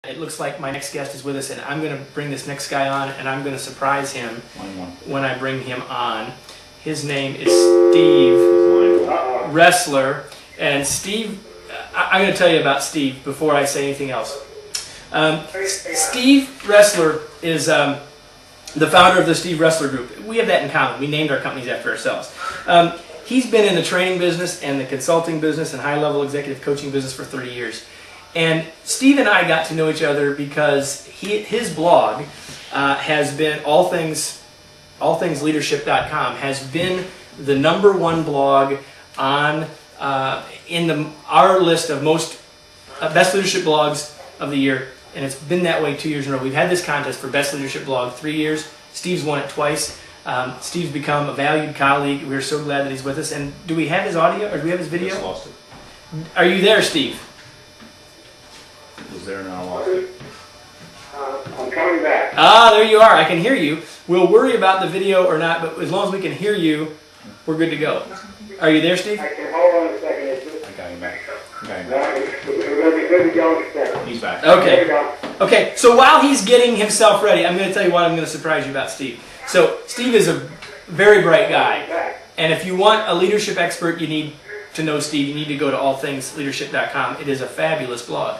It looks like my next guest is with us, and I'm going to bring this next guy on, and I'm going to surprise him when I bring him on. His name is Steve Roesler, and Steve, I'm going to tell you about Steve before I say anything else. Steve Roesler is the founder of the Steve Roesler Group. We have that in common. We named our companies after ourselves. He's been in the training business and the consulting business and high-level executive coaching business for 30 years. And Steve and I got to know each other because his blog has been allthingsleadership.com has been the #1 blog on in our list of most best leadership blogs of the year, and it's been that way 2 years in a row. We've had this contest for best leadership blog 3 years. Steve's won it twice. Steve's become a valued colleague. We're so glad that he's with us. And do we have his audio or do we have his video? Just lost it. Are you there, Steve? It was there and I lost it. I'm coming back. Ah, there you are. I can hear you. We'll worry about the video or not, but as long as we can hear you, we're good to go. Are you there, Steve? I can hold on a second. I got him back. We're going to be good to go in a second. He's back. Okay. Okay, so while he's getting himself ready, I'm going to tell you what I'm going to surprise you about Steve. So, Steve is a very bright guy. And if you want a leadership expert, you need to know Steve. You need to go to allthingsleadership.com. It is a fabulous blog.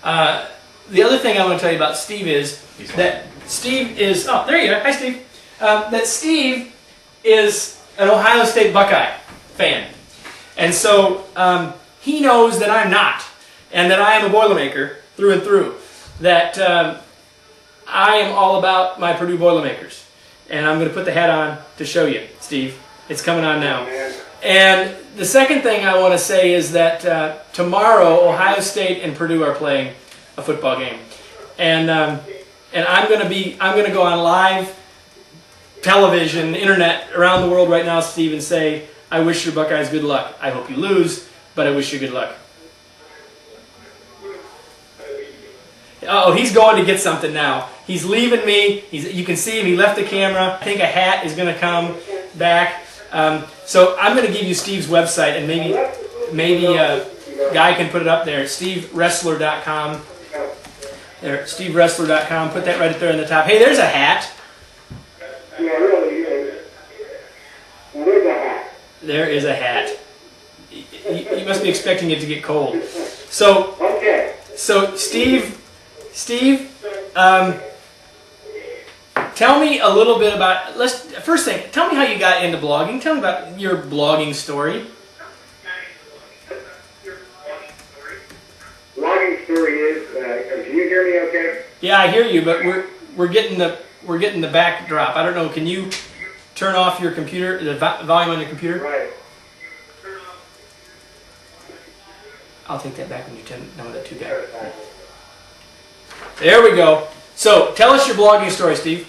The other thing I want to tell you about Steve is that Steve is... Oh, there you are. Hi, Steve. That Steve is an Ohio State Buckeye fan. And so he knows that I'm not, and that I am a Boilermaker through and through. That I am all about my Purdue Boilermakers. And I'm going to put the hat on to show you, Steve. It's coming on now. And the second thing I want to say is that tomorrow Ohio State and Purdue are playing a football game, and I'm going to go on live television, internet around the world right now, Steve, and say, I wish your Buckeyes good luck. I hope you lose, but I wish you good luck. Oh, he's going to get something now. He's leaving me. You can see him. He left the camera. I think a hat is going to come back. So I'm going to give you Steve's website, and maybe Guy can put it up there. SteveRoesler.com. There, SteveRoesler.com. Put that right up there in the top. Hey, there's a hat. Yeah, really is. And there's a hat. There is a hat. You must be expecting it to get cold. So, Okay. so Steve, tell me a little bit about, first thing, tell me how you got into blogging. Tell me about your blogging story. Blogging story is, can you hear me okay? Yeah, I hear you, but we're getting the backdrop. I don't know, can you turn off your computer, the volume on your computer? Right. I'll take that back when you turn that two guy. There we go. So, tell us your blogging story, Steve.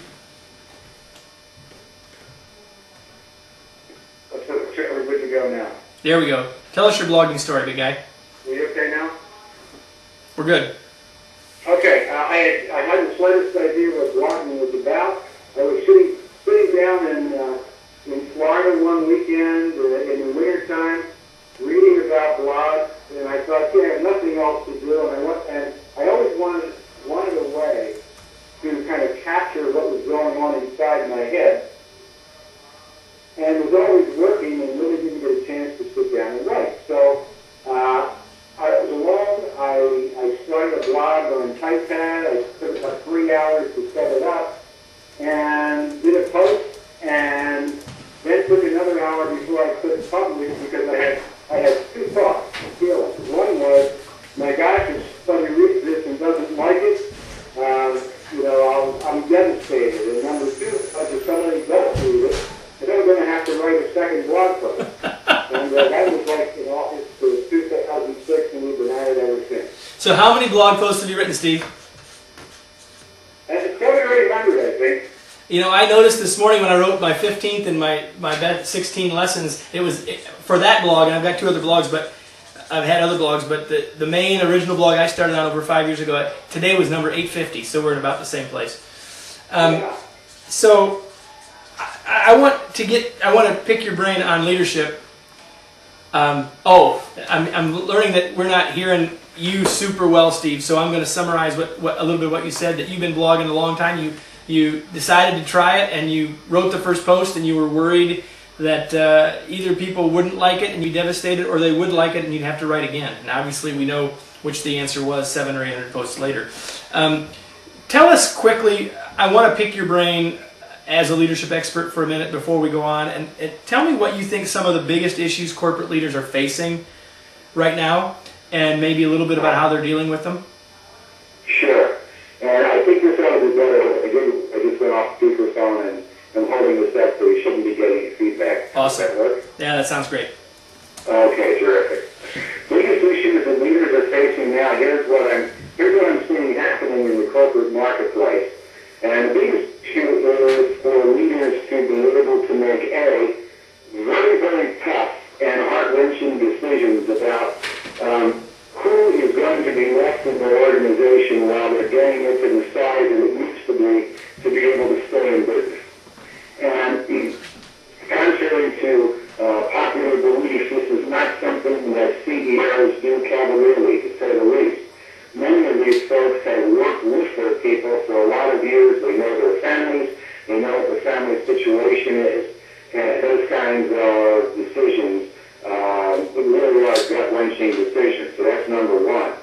We're good to go now. There we go. Tell us your blogging story, big guy. Are you okay now? We're good. Okay, I had the slightest idea what blogging was about. I was sitting down in Florida one weekend in the wintertime, reading about blogs, and I thought, I have nothing else to do, and I always wanted a way to kind of capture what was going on inside my head, and was always working and really didn't get a chance to sit down and write. So I was alone. I started a blog on TypePad. I took about 3 hours to set it up and did a post, and then took another hour before I could publish because I had two thoughts and feelings. One was, my gosh, if somebody reads this and doesn't like it, I'm devastated. And number two, if somebody does read it, then I'm going to have to write a second blog post. And that was like in August of 2006, and we've been at it ever since. So how many blog posts have you written, Steve? And it's 700 or 800, I think. You know, I noticed this morning when I wrote my 15th and my best 16 lessons, it was for that blog, and I've got 2 other blogs, but I've had other blogs, but the main original blog I started on over 5 years ago, today was number 850, so we're in about the same place. So I want to pick your brain on leadership. I'm learning that we're not here in you super well, Steve. So I'm going to summarize a little bit of what you said. That you've been blogging a long time. You decided to try it, and you wrote the first post, and you were worried that either people wouldn't like it and you'd devastate it, or they would like it and you'd have to write again. And obviously we know which the answer was 700 or 800 posts later. Tell us quickly, I want to pick your brain as a leadership expert for a minute before we go on, and tell me what you think some of the biggest issues corporate leaders are facing right now, and maybe a little bit about how they're dealing with them. Sure. And I think this ought to be better. Again, I just went off speakerphone and I'm holding this up, so you shouldn't be getting feedback. Awesome. Does that work? Yeah, that sounds great. Okay, terrific. Biggest issues that leaders are facing now, here's what I'm seeing happening in the corporate marketplace. And the biggest issue is for leaders to be able to make very, very tough and heart-wrenching decisions about who is going to be left in their organization while they're getting it to the size that it needs to be able to stay in business. And contrary to popular belief, this is not something that CEOs do cavalierly, to say the least. Many of these folks have worked with their people for a lot of years. They know their families. They know what the family situation is. And those kinds of decisions really are gut-wrenching decisions. So that's number one.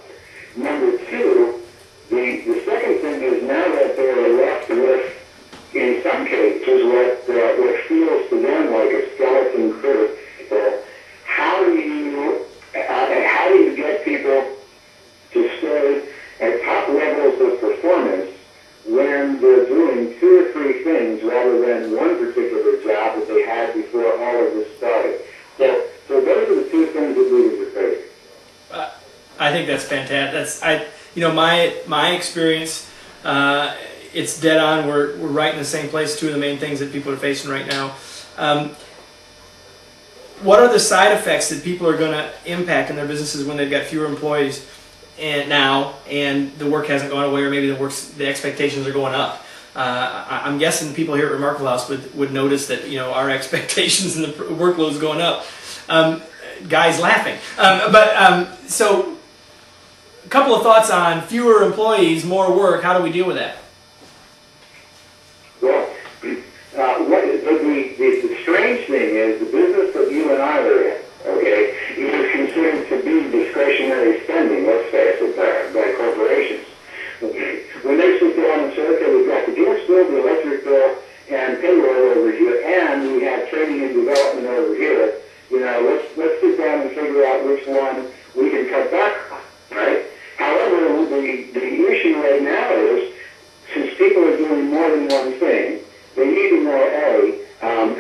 Number two, the second thing is now that they're left with, in some cases, what feels to them like a skeleton crew. How do you get people to stay at top levels of performance when they're doing 2 or 3 things rather than one particular job that they had before all of this started? So those are the 2 things that leaders are facing. I think that's fantastic. My experience. It's dead on. We're right in the same place. 2 of the main things that people are facing right now. What are the side effects that people are going to impact in their businesses when they've got fewer employees and the work hasn't gone away, or maybe the expectations are going up? I'm guessing people here at Remarkable House would notice that our expectations and the workload's going up. Guys laughing, so a couple of thoughts on fewer employees, more work. How do we deal with that? Well, the strange thing is the business that you and I are in, okay, is considered to be discretionary spending, let's face it, by corporations. Okay. When they sit down and say, okay, we've got the gas bill, the electric bill, and payroll over here, and we have training and development over here, let's sit down and figure out which one we can cut back on, right? However, the issue right now is, since people are doing more than one thing, they need to know,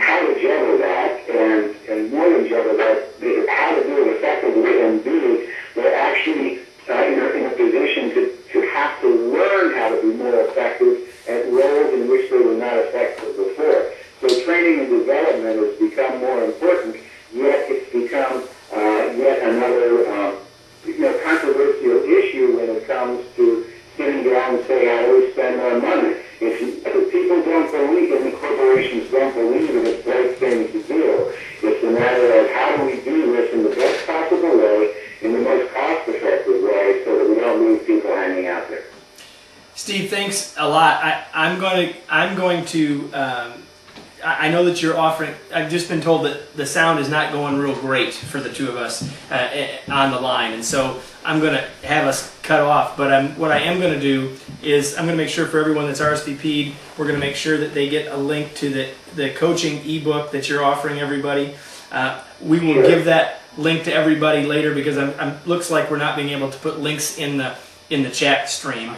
how to juggle that, and more than juggle that, how to do it effectively, and B, they're actually in a position to have to learn how to be more effective at roles in which they were not effective before. So training and development has become more important, yet it's become yet another controversial issue when it comes to sitting down and saying, how do we spend our money? If people don't believe, and the corporations don't believe that it's the right thing to do, it's a matter of how do we do this in the best possible way, in the most cost-effective way, so that we don't leave people hanging out there. Steve, thanks a lot. I'm going to. I know that you're offering. I've just been told that the sound is not going real great for the 2 of us on the line, and so I'm going to have us cut off. But what I am going to do is I'm going to make sure for everyone that's RSVP'd, we're going to make sure that they get a link to the coaching ebook that you're offering everybody. We will give that link to everybody later, because looks like we're not being able to put links in the chat stream.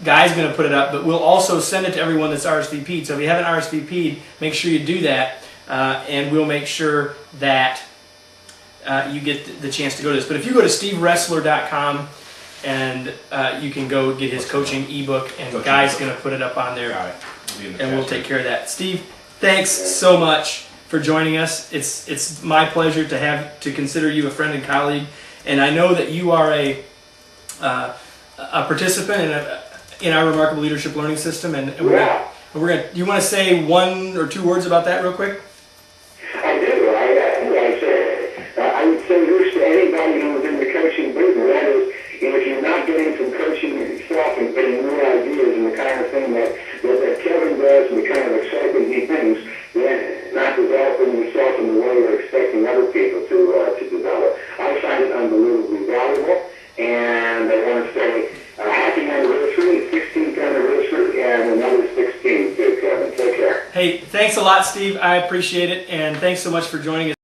Guy's going to put it up, but we'll also send it to everyone that's RSVP'd. So if you haven't RSVP'd, make sure you do that, and we'll make sure that you get the chance to go to this. But if you go to steveroesler.com, and you can go get his coaching ebook, and Guy's going to put it up on there, and we'll take care of that. Steve, thanks so much for joining us. It's my pleasure to consider you a friend and colleague, and I know that you are a participant in our Remarkable Leadership Learning System, and we're gonna. You want to say 1 or 2 words about that real quick? I do. I would say this to anybody who was in the coaching business. yourself and getting new ideas and the kind of thing that Kevin does and the kind of excitement he brings, then not developing yourself in the way you're expecting other people to develop. I find it unbelievably valuable, and I want to say happy anniversary, 16th anniversary, and another 16 too, Kevin. Take care. Hey, thanks a lot, Steve. I appreciate it, and thanks so much for joining us.